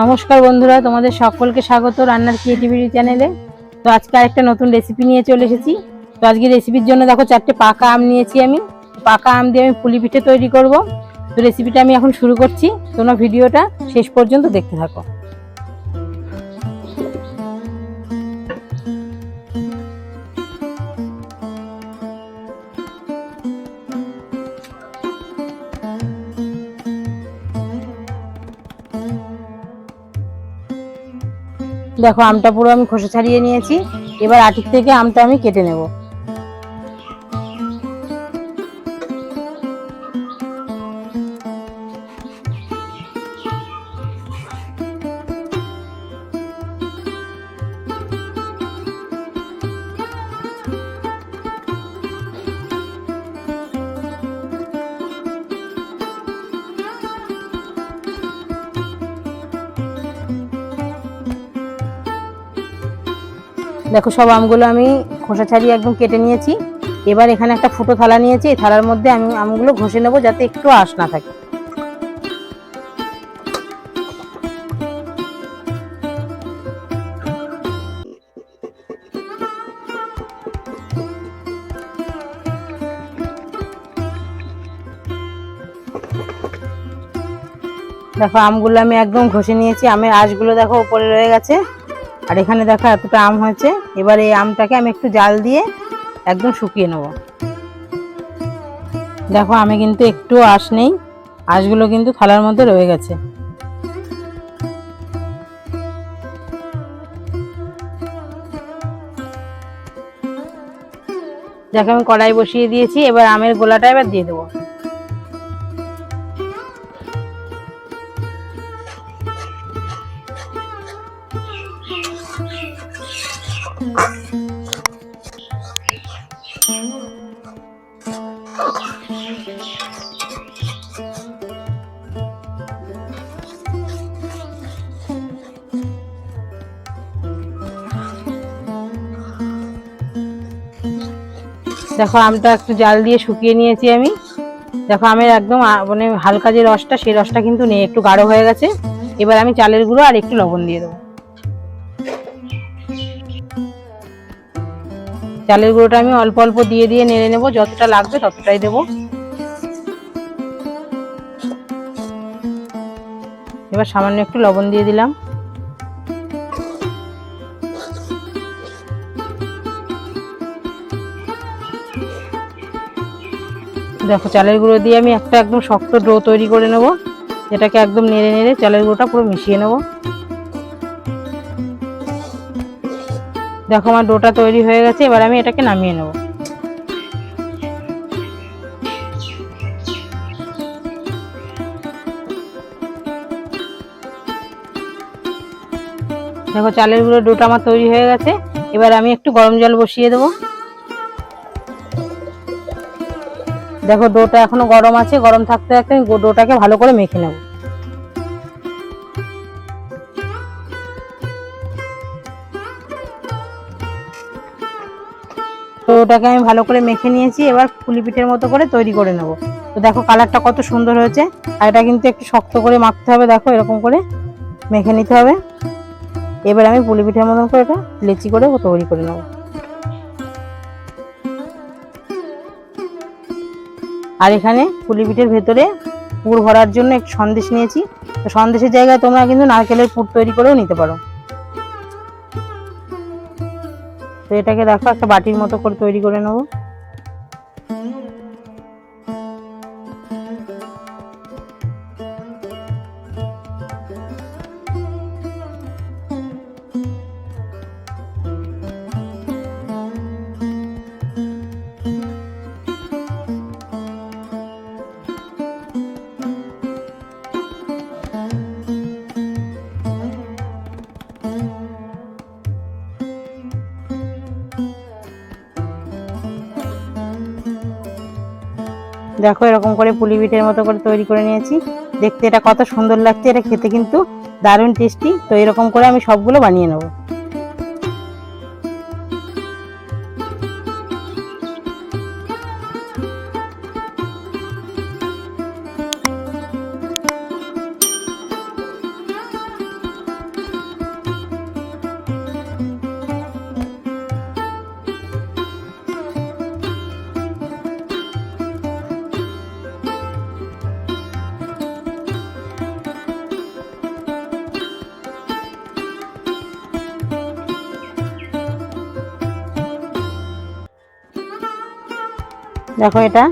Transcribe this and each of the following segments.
নমস্কার বন্ধুরা, তোমাদের সকলকে স্বাগত রান্নার ক্রিয়েটিভিটি চ্যানেলে। তো আজকে আরেকটা নতুন রেসিপি নিয়ে চলে এসেছি। তো আজকে রেসিপির জন্য দেখো 4টে পাকা আম নিয়েছি আমি। পাকা আম দিয়ে আমি পুলি পিঠে তৈরি করব। তো রেসিপিটা আমি এখন শুরু করছি, তোমরা ভিডিওটা শেষ পর্যন্ত দেখতে থাকো। দেখো আমটা পুরো আমি খোসা ছাড়িয়ে নিয়েছি। এবার আটির থেকে আমটা আমি কেটে নেব। দেখো সব আমগুলো আমি খোসা ছাড়িয়ে একদম কেটে নিয়েছি। এবার এখানে একটা ফুটো থালা নিয়েছি, এই থালার মধ্যে আমি আমগুলো ঘষে নেব যাতে একটু আঁশ না থাকে। দেখো আমগুলো আমি একদম ঘষে নিয়েছি। আমের আঁশগুলো দেখো উপরে রয়ে গেছে, আর এখানে দেখো এতটা আম হয়েছে। এবার এই আমটাকে আমি একটু জাল দিয়ে একদম শুকিয়ে নেব। দেখো আমি কিন্তু একটু আঁশ নেই, আঁশগুলো কিন্তু থালার মধ্যে রয়ে গেছে। দেখো আমি কড়াই বসিয়ে দিয়েছি, এবার আমের গোলাটা এবার দিয়ে দেবো। দেখো আমটা একটু জাল দিয়ে শুকিয়ে নিয়েছি আমি। দেখো আমের একদম মানে হালকা যে রসটা, সেই রসটা কিন্তু নেই, একটু গাঢ় হয়ে গেছে। এবার আমি চালের গুঁড়ো আর একটু লবণ দিয়ে দেবো। চালের গুঁড়োটা আমি অল্প অল্প দিয়ে দিয়ে নেড়ে নেবো, যতটা লাগবে ততটাই দেবো। এবার সামান্য একটু লবণ দিয়ে দিলাম। দেখো চালের গুঁড়ো দিয়ে আমি একটা একদম শক্ত ডো তৈরি করে নেব, এটাকে একদম নেড়ে নেড়ে চালের গুঁড়োটা পুরো মিশিয়ে নেব। দেখো আমার ডোটা তৈরি হয়ে গেছে, এবার আমি এটাকে নামিয়ে নেব। দেখো চালের গুঁড়ো ডোটা আমার তৈরি হয়ে গেছে। এবার আমি একটু গরম জল বসিয়ে দেবো। দেখো ডোটা এখনো গরম আছে, গরম থাকতে থাকতে আমি ডোটাকে ভালো করে মেখে নেব। তো ওটাকে আমি ভালো করে মেখে নিয়েছি, এবার পুলি পিঠের মতো করে তৈরি করে নেব। তো দেখো কালারটা কত সুন্দর হয়েছে, আর এটা কিন্তু একটু শক্ত করে মাখতে হবে। দেখো এরকম করে মেখে নিতে হবে। এবার আমি পুলি পিঠের মতন করে এটা লেচি করে তৈরি করে নেব। আর এখানে পুলি পিঠের ভেতরে পুর ভরার জন্য একটু সন্দেশ নিয়েছি। তো সন্দেশের জায়গায় তোমরা কিন্তু নারকেলের পুর তৈরি করেও নিতে পারো। তো এটাকে দেখো একটা বাটির মতো করে তৈরি করে নেব। দেখো এরকম করে পুলি পিঠের মতো করে তৈরি করে নিয়েছি। দেখতে এটা কত সুন্দর লাগছে, এটা খেতে কিন্তু দারুণ টেস্টি। তো এরকম করে আমি সবগুলো বানিয়ে নেব। দেখো এটা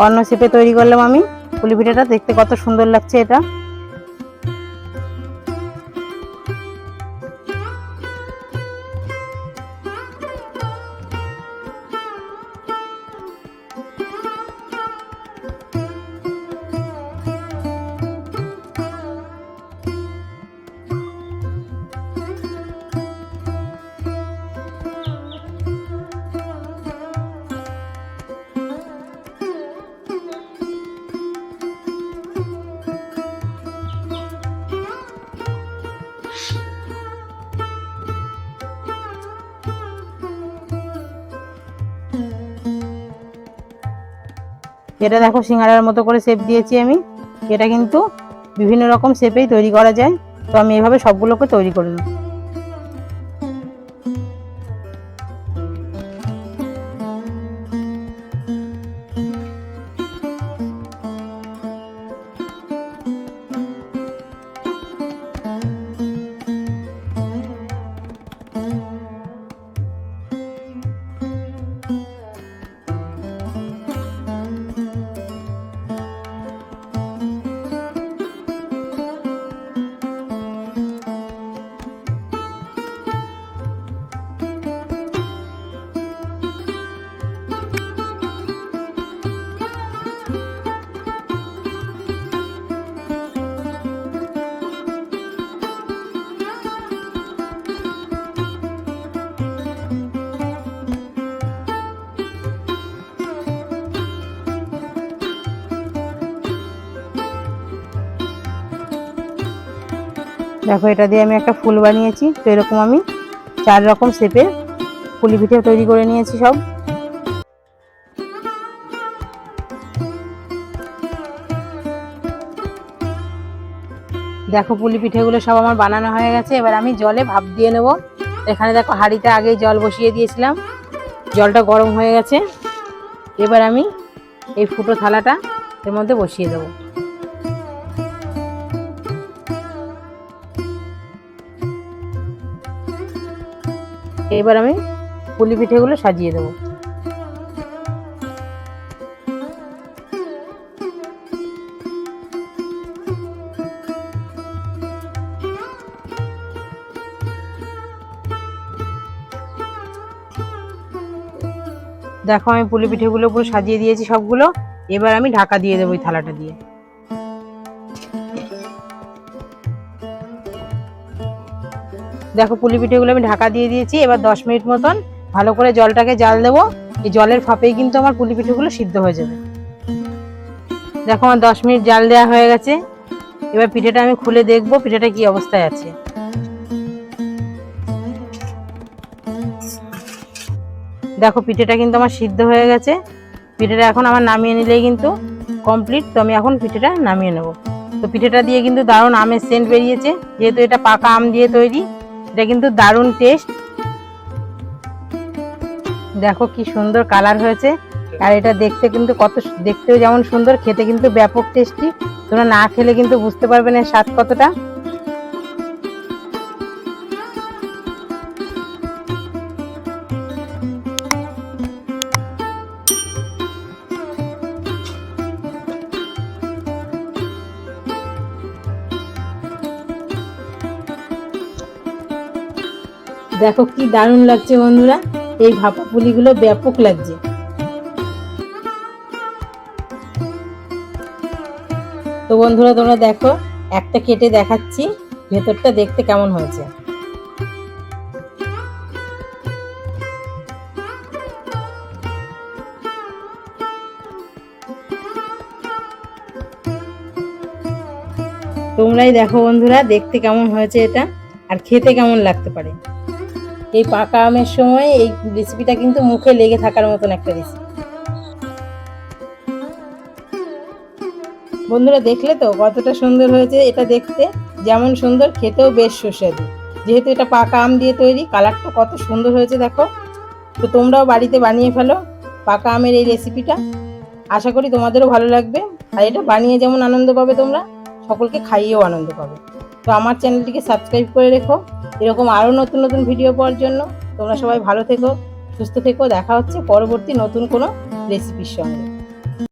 অন্য শেপে তৈরি করলাম আমি পুলি পিঠাটা, দেখতে কত সুন্দর লাগছে এটা। এটা দেখো সিঙ্গাড়ার মতো করে শেপ দিয়েছি আমি। এটা কিন্তু বিভিন্ন রকম শেপেই তৈরি করা যায়, তো আমি এভাবে সবগুলোকে তৈরি করে নেব। দেখো এটা দিয়ে আমি একটা ফুল বানিয়েছি, তো এরকম আমি 4 রকম শেপের পুলি পিঠে তৈরি করে নিয়েছি সব। দেখো পুলি পিঠেগুলো সব আমার বানানো হয়ে গেছে। এবার আমি জলে ভাপ দিয়ে নেব। এখানে দেখো হাঁড়িতে আগেই জল বসিয়ে দিয়েছিলাম, জলটা গরম হয়ে গেছে। এবার আমি এই ফুটো থালাটা এর মধ্যে বসিয়ে দেবো। এবার আমি পুলি পিঠেগুলো সাজিয়ে দেবো। দেখো আমি পুলি পিঠেগুলো পুরো সাজিয়ে দিয়েছি সবগুলো। এবার আমি ঢাকা দিয়ে দেবো এই থালাটা দিয়ে। দেখো পুলি পিঠেগুলো আমি ঢাকা দিয়ে দিয়েছি। এবার 10 মিনিট মতন ভালো করে জলটাকে জাল দেবো। এই জলের ফাঁপেই কিন্তু আমার পুলি পিঠেগুলো সিদ্ধ হয়ে যাবে। দেখো আমার 10 মিনিট জাল দেওয়া হয়ে গেছে। এবার পিঠেটা আমি খুলে দেখবো পিঠেটা কি অবস্থায় আছে। দেখো পিঠেটা কিন্তু আমার সিদ্ধ হয়ে গেছে। পিঠেটা এখন আমার নামিয়ে নিলেই কিন্তু কমপ্লিট। তো আমি এখন পিঠেটা নামিয়ে নেব। তো পিঠেটা দিয়ে কিন্তু দারুণ আমের সেন্ট বেরিয়েছে, যেহেতু এটা পাকা আম দিয়ে তৈরি। এটা কিন্তু দারুণ টেস্ট। দেখো কি সুন্দর কালার হয়েছে, আর এটা দেখতে কিন্তু দেখতেও যেমন সুন্দর, খেতে কিন্তু ব্যাপক টেস্টি। তোমরা না খেলে কিন্তু বুঝতে পারবে না স্বাদ কতটা। দেখো কি দারুণ লাগছে বন্ধুরা, এই ভাপা পুলিগুলো ব্যাপক লাগছে। তো বন্ধুরা তোমরা দেখো, একটা কেটে দেখাচ্ছি ভেতরটা দেখতে কেমন হয়েছে। তোমরাই দেখো বন্ধুরা দেখতে কেমন হয়েছে এটা, আর খেতে কেমন লাগতে পারে। এই পাকা আমের সময় এই রেসিপিটা কিন্তু মুখে লেগে থাকার মতন একটা রেসিপি। বন্ধুরা দেখলে তো কতটা সুন্দর হয়েছে। এটা দেখতে যেমন সুন্দর, খেতেও বেশ সুস্বাদু। যেহেতু এটা পাকা আম দিয়ে তৈরি, কালারটা কত সুন্দর হয়েছে দেখো। তো তোমরাও বাড়িতে বানিয়ে ফেলো পাকা আমের এই রেসিপিটা। আশা করি তোমাদেরও ভালো লাগবে। আর এটা বানিয়ে যেমন আনন্দ পাবে, তোমরা সকলকে খাইয়েও আনন্দ পাবে। তো আমার চ্যানেলটিকে সাবস্ক্রাইব করে রেখো এরকম আরও নতুন নতুন ভিডিও পাওয়ার জন্য। তোমরা সবাই ভালো থেকো, সুস্থ থেকো। দেখা হচ্ছে পরবর্তী নতুন কোনো রেসিপির সঙ্গে।